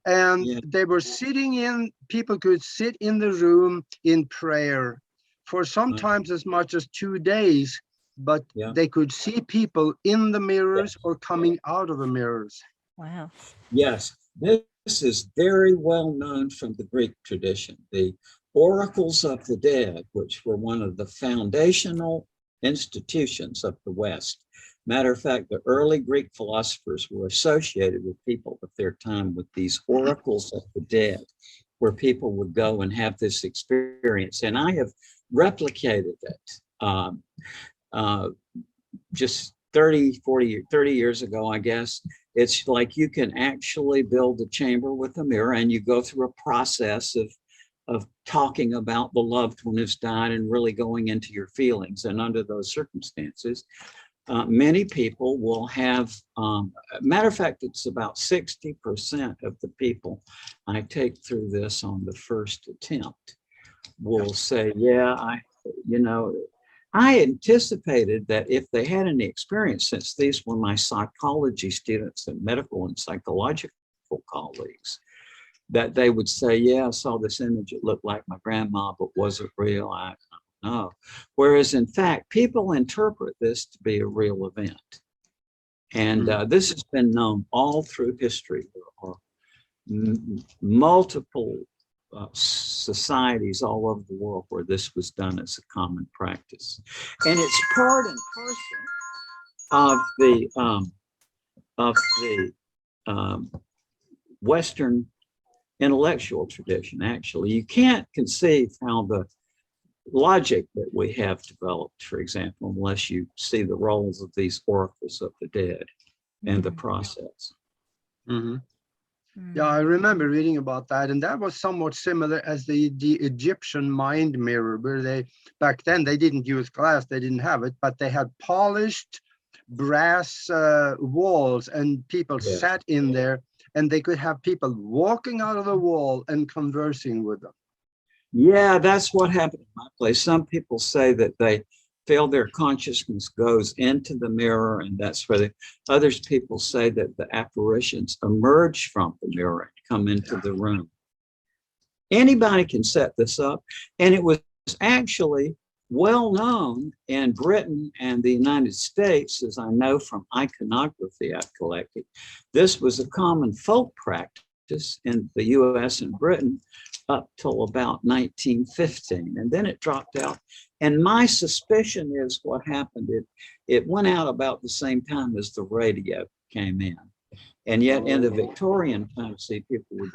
And they were sitting in, people could sit in the room in prayer for sometimes as much as 2 days, but they could see people in the mirrors or coming out of the mirrors. Wow. Yes, this is very well known from the Greek tradition. The oracles of the dead, which were one of the foundational institutions of the West. Matter of fact, the early Greek philosophers were associated with people of their time with these oracles of the dead, where people would go and have this experience. And I have replicated it just 30 years ago, I guess. It's like you can actually build a chamber with a mirror, and you go through a process of talking about the loved one who's died and really going into your feelings. And under those circumstances, many people will have, matter of fact, it's about 60% of the people I take through this on the first attempt will say, yeah, I anticipated that if they had any experience, since these were my psychology students and medical and psychological colleagues, that they would say, yeah, I saw this image, it looked like my grandma, but was it real? I don't know. Whereas in fact, people interpret this to be a real event. And this has been known all through history. There are multiple societies all over the world where this was done as a common practice. And it's part and parcel of the Western intellectual tradition. Actually, you can't conceive how the logic that we have developed, for example, unless you see the roles of these oracles of the dead and the process. Yeah, I remember reading about that, and that was somewhat similar as the Egyptian mind mirror, where they, back then, they didn't use glass, they didn't have it, but they had polished brass walls, and people sat in there, and they could have people walking out of the wall and conversing with them. Yeah, that's what happened in my place. Some people say that they feel their consciousness goes into the mirror, and that's where the others people say that the apparitions emerge from the mirror and come into the room. Anybody can set this up, and it was actually well known in Britain and the United States, as I know from iconography I've collected. This was a common folk practice in the US and Britain up till about 1915, and then it dropped out. And my suspicion is what happened, it went out about the same time as the radio came in. And yet in the Victorian times, see, people would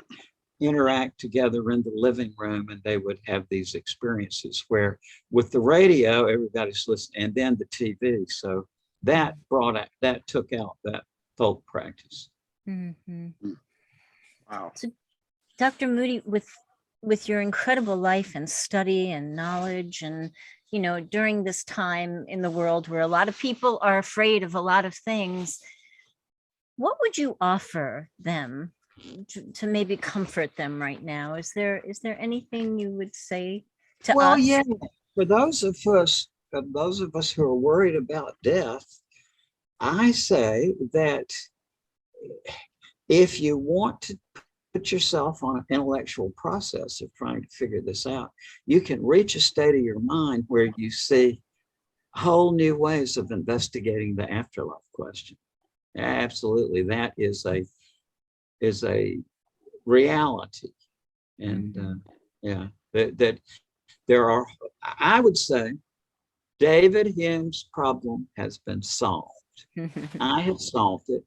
interact together in the living room, and they would have these experiences where with the radio, everybody's listening, and then the TV. So that took out that folk practice. Mm-hmm. Wow. So, Dr. Moody, with your incredible life and study and knowledge, and during this time in the world where a lot of people are afraid of a lot of things, what would you offer them to maybe comfort them right now? Is there anything you would say to us? Well, yeah, for those of us who are worried about death, I say that if you want to put yourself on an intellectual process of trying to figure this out, you can reach a state of your mind where you see whole new ways of investigating the afterlife question. Absolutely, that is a reality. And yeah, that there are, I would say, David Hume's problem has been solved. I have solved it.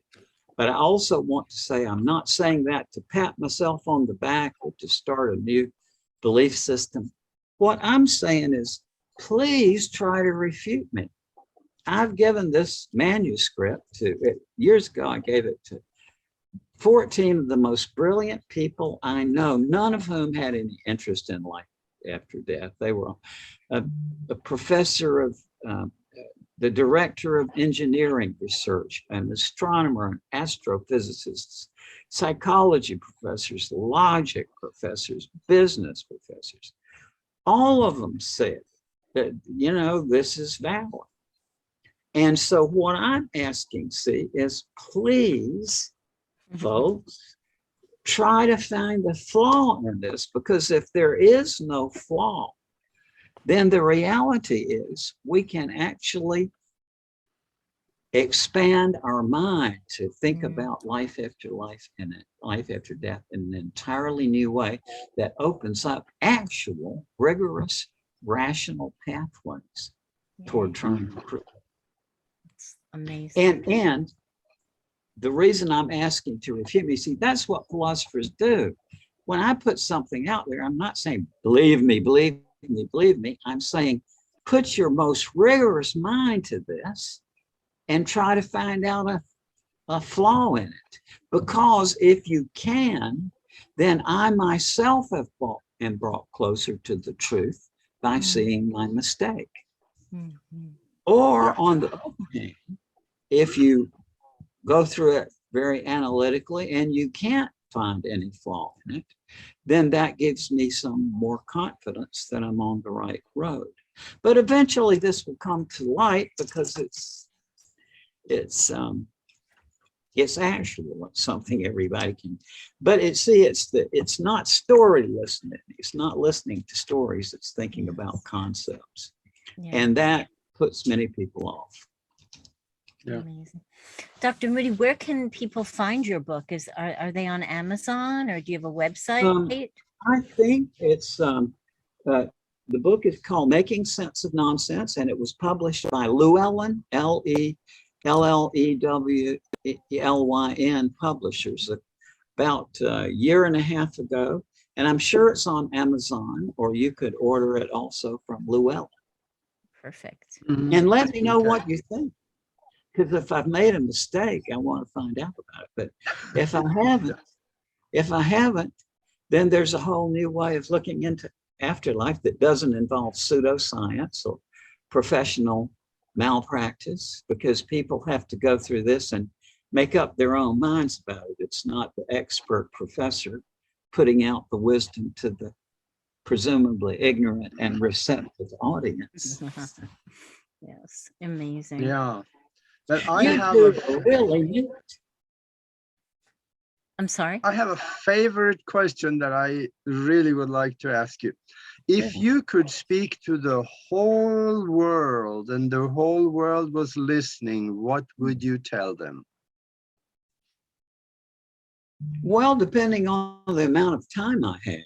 But I also want to say, I'm not saying that to pat myself on the back or to start a new belief system. What I'm saying is, please try to refute me. I've given this manuscript years ago, I gave it to 14 of the most brilliant people I know, none of whom had any interest in life after death. They were a professor of the director of engineering research, an astronomer, and astrophysicists, psychology professors, logic professors, business professors. All of them said that, this is valid. And so what I'm asking, is please, folks, try to find the flaw in this, because if there is no flaw, then the reality is we can actually expand our mind to think about life after life and life after death in an entirely new way that opens up actual, rigorous, rational pathways toward trying to prove it. It's amazing. And the reason I'm asking to refute me, see, that's what philosophers do. When I put something out there, I'm not saying, believe me, believe me, believe me. I'm saying, put your most rigorous mind to this and try to find out a flaw in it. Because if you can, then I myself am brought closer to the truth by seeing my mistake. Or on the other hand, if you go through it very analytically and you can't find any flaw in it, then that gives me some more confidence that I'm on the right road. But eventually this will come to light, because it's actual, it's something everybody can. But it's not story listening. It's not listening to stories. It's thinking about concepts, and that puts many people off. Yeah. Amazing. Dr. Moody, where can people find your book? Are they on Amazon, or do you have a website? I think it's the book is called Making Sense of Nonsense, and it was published by Llewellyn, Llewellyn Publishers, about a year and a half ago. And I'm sure it's on Amazon, or you could order it also from Llewellyn. Perfect. And let me know what you think. Because if I've made a mistake, I want to find out about it. But if I haven't, then there's a whole new way of looking into afterlife that doesn't involve pseudoscience or professional malpractice, because people have to go through this and make up their own minds about it. It's not the expert professor putting out the wisdom to the presumably ignorant and receptive audience. Yes, amazing. Yeah. But I You have two a are really, I'm sorry. I have a favorite question that I really would like to ask you. If Yeah. you could speak to the whole world and the whole world was listening, what would you tell them? well, depending on the amount of time I had.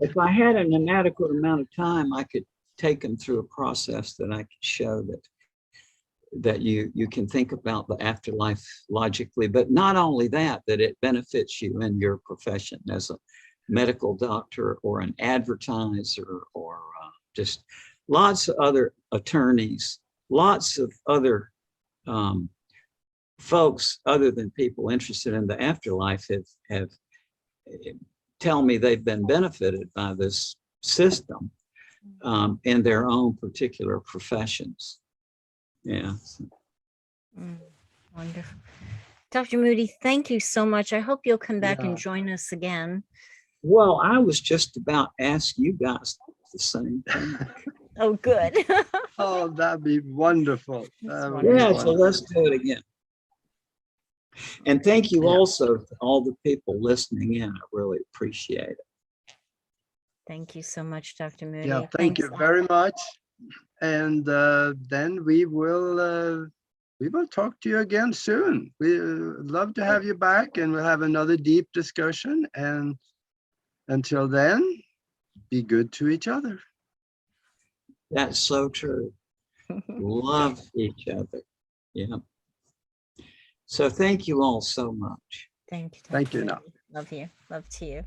If I had an inadequate amount of time, I could take them through a process that I could show that you can think about the afterlife logically, but not only that, that it benefits you in your profession as a medical doctor or an advertiser or just lots of other attorneys, lots of other folks other than people interested in the afterlife have tell me they've been benefited by this system in their own particular professions. Yeah. Wonderful. Dr. Moody, thank you so much. I hope you'll come back and Yeah. join us again. Well, I was just about to ask you guys the same thing. Oh, good. Oh, that'd be wonderful. That's That would be Yeah, so wonderful. let's do it again. And thank you Yeah. also to all the people listening in. I really appreciate it. Thank you so much, Dr. Moody. Yeah, thank you very much. And then we will talk to you again soon. We love to have you back, and we'll have another deep discussion. And until then, be good to each other. That's so true. Love each other. Yeah. So thank you all so much. Thank you, Dr. Thank you, Moody. now. Love you. Love to you.